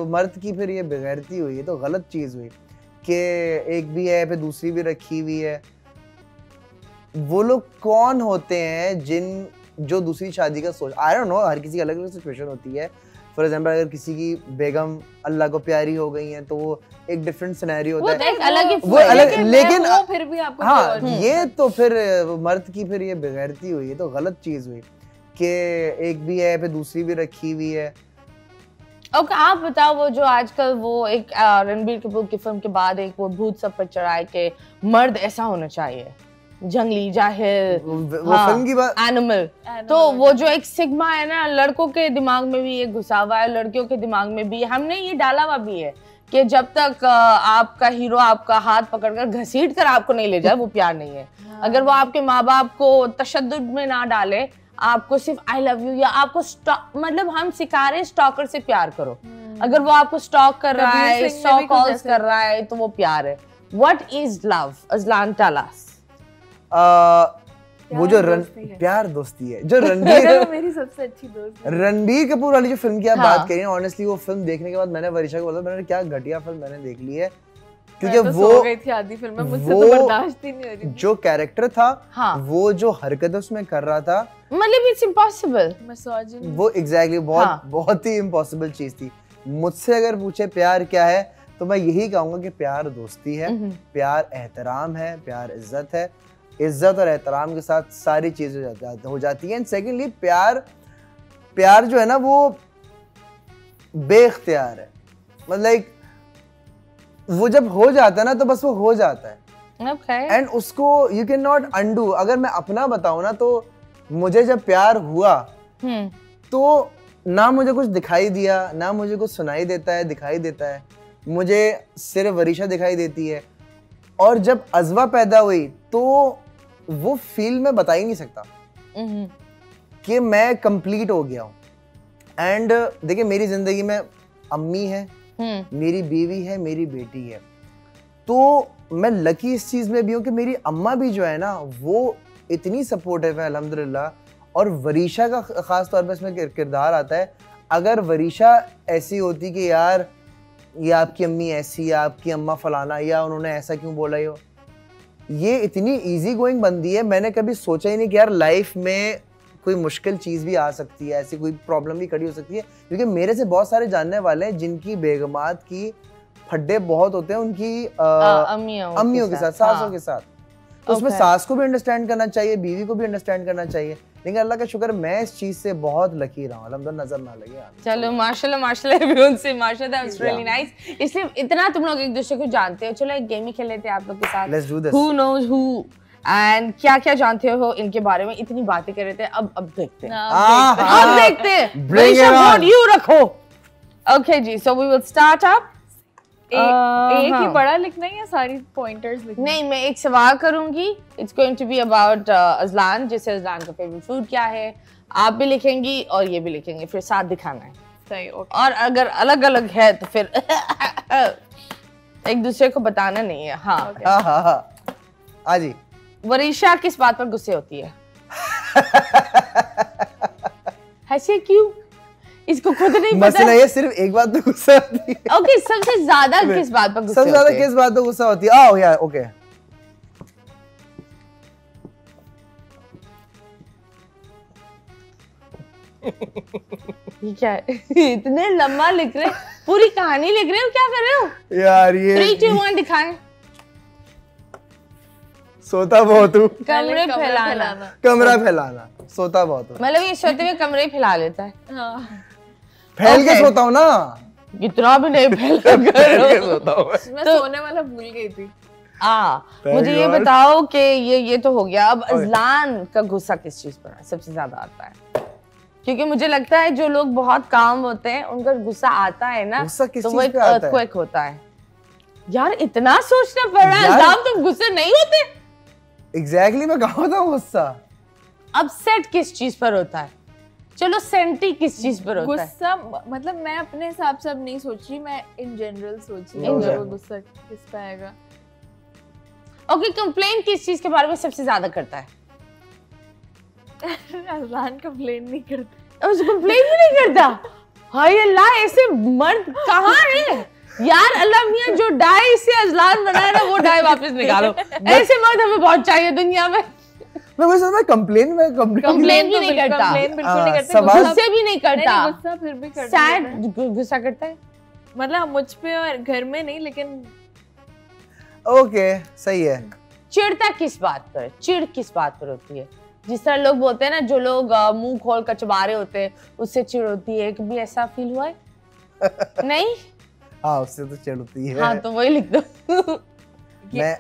मर्द की फिर ये बेगैरती हुई, ये तो गलत चीज हुई कि एक भी है फिर दूसरी भी रखी हुई है। वो लोग कौन होते हैं जो दूसरी शादी का सोच, आई डोंट नो, हर किसी की अलग अलग सिचुएशन होती है। फॉर एग्जांपल अगर किसी की बेगम अल्लाह को प्यारी हो गई है तो वो एक डिफरेंट सिनेरियो होता है, वो अलग, लेकिन वो फिर भी आपको हाँ ये तो फिर मर्द की फिर ये बेगैरती हुई, ये तो गलत चीज हुई कि एक भी है फिर दूसरी भी रखी हुई है। ओके आप बताओ, वो जो आजकल वो एक रणबीर कपूर की फिल्म के बाद एक वो भूत सब पर चढ़ाए के मर्द ऐसा होना चाहिए, जंगली, जाहिल, वो फिल्म की बात, एनिमल, तो वो जो एक सिग्मा है ना, लड़कों के दिमाग में भी ये घुसा हुआ है, लड़कियों के दिमाग में भी हमने ये डाला हुआ भी है कि जब तक आपका हीरो आपका हाथ पकड़कर घसीट कर आपको नहीं ले जाए वो प्यार नहीं है। अगर वो आपके माँ बाप को तशद्दुद में ना डाले, आपको सिर्फ आई लव यू या आपको मतलब हम सिखारे स्टॉकर से प्यार करो, अगर वो आपको स्टॉक कर रहा है, 100 कॉल्स कर रहा है तो वो प्यार है। What is love? Azlan tell us. वो जो प्यार दोस्ती है जो रणबीर मेरी सबसे अच्छी दोस्त रणबीर कपूर वाली जो फिल्म की आप बात करिए, ऑनेस्टली वो फिल्म देखने के बाद मैंने वरीशा को बोला मैंने क्या घटिया फिल्म मैंने देख ली है, क्योंकि तो वो गई थी आधी फिल्म में, मुझसे तो बर्दाश्त ही नहीं हो रही। जो कैरेक्टर था वो जो हरकतें उसमें कर रहा था, मतलब इट्स इम्पॉसिबल, वो एग्जैक्टली बहुत ही इम्पॉसिबल चीज थी। मुझसे अगर पूछे प्यार क्या है तो मैं यही कहूंगा कि प्यार दोस्ती है, प्यार एहतराम है, प्यार इज्जत है, इज्जत और एहतराम के साथ सारी चीजें हो जाती हैं। एंड सेकेंडली प्यार जो है ना वो बेख्तियार है, मतलब वो जब हो जाता है ना तो बस वो हो जाता है एंड उसको यू कैन नॉट अंडू। अगर मैं अपना बताऊं ना तो मुझे जब प्यार हुआ तो ना मुझे कुछ दिखाई दिया, ना मुझे कुछ सुनाई देता है, दिखाई देता है, मुझे सिर्फ वरीशा दिखाई देती है। और जब अज़वा पैदा हुई तो वो फील में बता ही नहीं सकता कि मैं कंप्लीट हो गया हूँ। एंड देखिए मेरी जिंदगी में अम्मी है, मेरी बीवी है, मेरी बेटी है, तो मैं लकी इस चीज में भी हूँ कि मेरी अम्मा भी जो है ना वो इतनी सपोर्टिव है अल्हम्दुलिल्लाह। और वरीशा का खास तौर पर इसमें किरदार आता है। अगर वरीशा ऐसी होती कि यार ये आपकी अम्मी ऐसी, आपकी अम्मा फलाना, या उन्होंने ऐसा क्यों बोला, ये इतनी इजी गोइंग बंदी है, मैंने कभी सोचा ही नहीं कि यार लाइफ में कोई मुश्किल चीज भी आ सकती है, ऐसी कोई प्रॉब्लम भी खड़ी हो सकती है। क्योंकि मेरे से बहुत सारे जानने वाले हैं जिनकी बेगमात की फड्डे बहुत होते हैं उनकी अम्मियों के साथ, सासों के साथ। तो उसमें सास को भी अंडरस्टैंड करना चाहिए, बीवी को भी अंडरस्टैंड करना चाहिए। लेकिन अल्लाह का शुक्र मैं इस चीज से बहुत लकी रहा हूं, अल्हम्दुलिल्लाह नजर ना लगे। चलो माशाल्लाह माशाल्लाह एवरीवन से माशाल्लाह, दैट्स रियली नाइस। इसलिए इतना तुम लोग एक दूसरे को जानते हो। चलो एक गेम ही खेल लेते हैं आप लोग के साथ। Let's do this. Who knows who and क्या क्या जानते हो इनके बारे में, इतनी बातें कर रहे थे, अब देखते हैं, अब देखते हैं। वरीशा यू रखो। ओके जी, so we will start up. एक ही बड़ा लिखना है या सारी पॉइंटर्स लिखना? नहीं, मैं एक सवाल करूंगी, it's going to be about Azlan, जैसे अजलान का फेवरेट फूड क्या है, आप भी लिखेंगी और ये भी लिखेंगे, फिर साथ दिखाना है। सही, ओके। और अगर अलग अलग है तो फिर एक दूसरे को बताना नहीं है। हाँ आजी। वरीशा किस बात पर गुस्से होती है? ऐसे क्यों? इसको खुद नहीं पता। मसला ये सिर्फ एक बात पे गुस्सा होती है। ओके, सबसे ज्यादा किस बात पर गुस्सा होती है? सबसे ज्यादा किस बात पे गुस्सा होती है? ओह यार, ओके। ये क्या है? इतने लंबा लिख रहे, पूरी कहानी लिख रहे हो, क्या कर रहे हो यार? ये 3, 2, 1 दिखाएं। सोता बहुत हूँ। कमरे फैलाना। कमरा फैलाना। सोता बहुत हूँ। मतलब ये सोते हुए कमरे फैला लेता है। फैल के सोता हूँ ना। इतना भी नहीं फैला करो। मैं सोने वाला भूल गई थी। मुझे ये बताओ कि ये तो हो गया। अब अजलान का गुस्सा किस चीज पर सबसे ज्यादा आता है? क्योंकि मुझे लगता है जो लोग बहुत काम होते हैं उनका गुस्सा आता है ना, तो वो एक अर्थक्वेक होता है। यार इतना सोचना पड़ रहा है। अजलान तुम गुस्से नहीं होते? एग्जैक्टली मैं कहा था गुस्सा। अपसेट किस चीज पर होता है? चलो सेंटी किस चीज पर होता है? गुस्सा मतलब मैं अपने हिसाब से अब नहीं सोच रही, मैं इन जनरल सोच रही हूँ गुस्सा किस पे आएगा। ओके, कंप्लेन किस चीज के बारे में सबसे ज्यादा करता है? अजलान कंप्लेन नहीं करता। कंप्लेन भी नहीं करता? हाय अल्लाह, ऐसे मर्द कहाँ है यार? अल्लाह मियां, जो डाई से अजलान बनाया ना वो डाई वापस निकालो। ऐसे मर्द हमें बहुत चाहिए दुनिया में। मैं वैसे मैं कंप्लेन भी नहीं करता, कंप्लेन बिल्कुल नहीं करता, गुस्से भी नहीं करता, गुस्सा फिर भी करता, सैड गुस्सा करता है, मतलब मुझ पे और घर में नहीं, लेकिन ओके सही है। चिढ़ता किस बात पर, चिढ़ किस बात पर होती है? जिस तरह लोग बोलते हैं ना, जो लोग मुंह खोल कर चबा रहे होते हैं उससे चिढ़ होती है, कभी ऐसा फील हुआ है? नहीं? हाँ, उससे तो चिढ़ होती है। हाँ तो वही लिख दो। मैं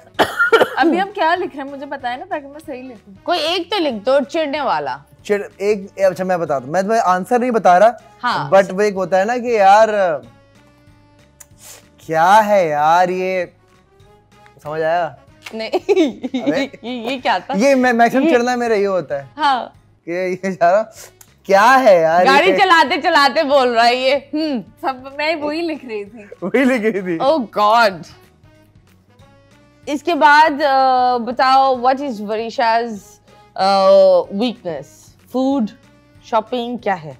अभी हम क्या लिख रहे हैं मुझे बताया ना, ताकि मैं सही लिखूं। कोई एक तो लिख दो चिढ़ने वाला। चिढ़ एक, अच्छा मैं बताता हूँ, मैं तुम्हें आंसर नहीं बता रहा, हाँ, बट वो एक होता है ना कि यार क्या है यार ये, समझ आया? नहीं ये क्या था? ये मैक्सिमम चिढ़ना मेरा ये होता है। हाँ, कि ये सारा क्या है यार, गाड़ी चलाते चलाते बोल रहा है ये। सब मैं वही लिख रही थी, वही लिखी थी। Oh God. इसके बाद बताओ, what is Varisha's weakness? Food, shopping, क्या है?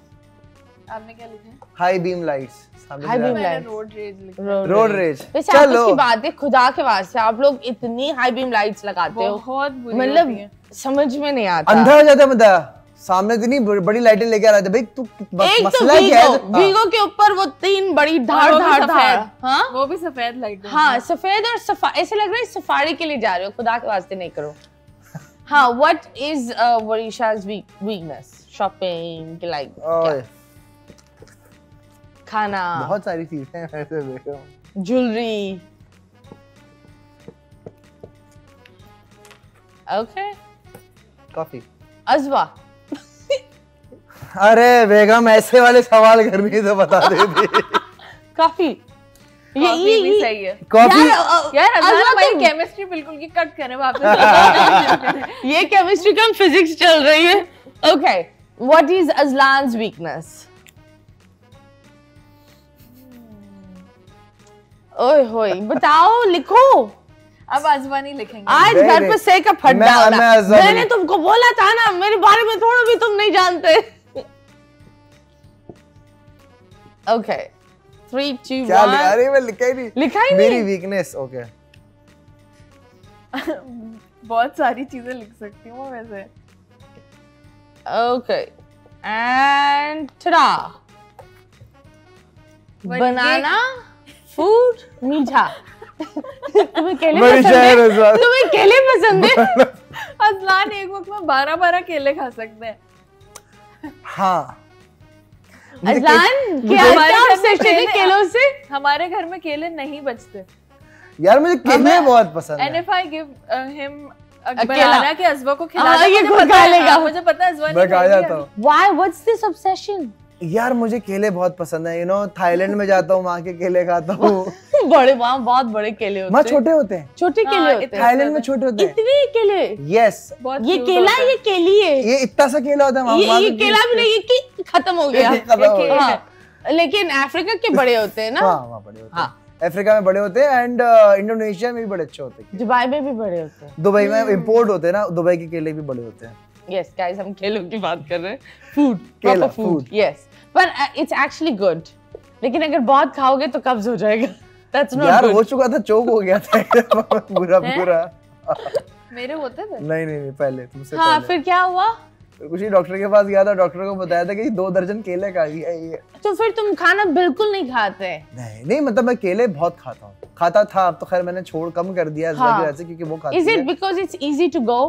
आपने क्या लिखा है? High beam lights. High beam lights, road rage लिखा है। Road rage. वैसे आप उसकी बात है, खुदा के वास्ते आप लोग इतनी हाई बीम लाइट्स लगाते हो, बहुत बुरी मतलब होती है। समझ में नहीं आता। अंधा हो जाता है बंदा, सामने इतनी बड़ी लाइटें लेके आ रहे थे भाई, तू एक मसला तो क्या है? वीगो के ऊपर वो 3 बड़ी धार धार धार, हाँ वो भी सफेद लाइट, हाँ सफेद और ऐसे लग रहा है सफारी के लिए जा रहे हो, खुदा के वास्ते नहीं करो। हाँ, what is Varisha's weakness? Shopping, like खाना, बहुत सारी चीजें हैं ऐसे देखो, ज्वेलरी। Okay, coffee. अज़वा, अरे बेगम ऐसे वाले सवाल करनी तो बता देती। काफी ये भी सही है। कॉफी यार अज़वा भाई केमिस्ट्री बिल्कुल की कट करें वापस। ये केमिस्ट्री कम फिजिक्स चल रही है। Okay, what is Azlan's weakness? ओए होए, बताओ, लिखो। अब अज़वा नहीं लिखेंगे आज घर पे से का फट डालना। मैंने तुमको बोला था ना, मेरे बारे में थोड़ा भी तुम नहीं जानते। ओके, 3, 2, 1। अरे मैं लिखा ही नहीं, लिखा ही नहीं। मेरी वीकनेस। ओके, बहुत सारी चीजें लिख सकती हूँ वैसे। ओके, एंड टडा, बनाना, फूड, मीठा। तुम्हें केले पसंद है? तुम्हें केले पसंद है? अज़लान एक वक्त में 12 केले खा सकते हैं। हाँ अज़लान क्या ऑब्सेशन है केलों से? हमारे घर में केले नहीं बचते यार, मुझे केले बहुत पसंद है। And if I give him बनाना के अज़वा को खिला दे, ये खुद खा लेगा। मुझे पता है अज़वा मैं खा जाता हूँ। Why? What's this obsession? यार मुझे केले बहुत पसंद है, थाईलैंड में जाता हूँ, वहाँ के केले खाता हूँ। बड़े, वहाँ बहुत बड़े केले होते हैं। वहाँ छोटे होते हैं, छोटे केले होते हैं। थाईलैंड में छोटे होते हैं। इतने केले? यस। ये केला, ये केली है। ये इतना सा केला होता है। ये केला भी नहीं, ये खत्म हो गया। लेकिन अफ्रीका के बड़े होते हैं ना? हाँ, वहाँ बड़े होते हैं। अफ्रीका में बड़े होते हैं, एंड इंडोनेशिया में भी बड़े अच्छे होते हैं। दुबई में भी बड़े होते हैं। दुबई में इम्पोर्ट होते हैं ना, दुबई के केले भी बड़े होते हैं। यस गाइस, हम केलों की बात कर रहे हैं। फूड, केला, फूड। यस, पर इट्स एक्चुअली गुड। लेकिन अगर बहुत खाओगे तो कब्ज हो जाएगा। That's not यार good. हो चुका था, चोक हो गया था पूरा। मेरे होते थे? नहीं, पहले तुमसे हाँ, पहले। फिर क्या हुआ? कुछ ही डॉक्टर के पास गया था, डॉक्टर को बताया था कि 2 दर्जन केले खा लिया ये। तो फिर तुम खाना बिल्कुल नहीं खाते? नहीं, मतलब मैं केले बहुत खाता हूँ, खाता था, अब तो खैर मैंने कम कर दिया वजह से, क्योंकि वो खाती है। Is it because it's easy to go?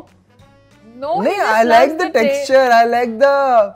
No, नहीं, I like the texture, I like the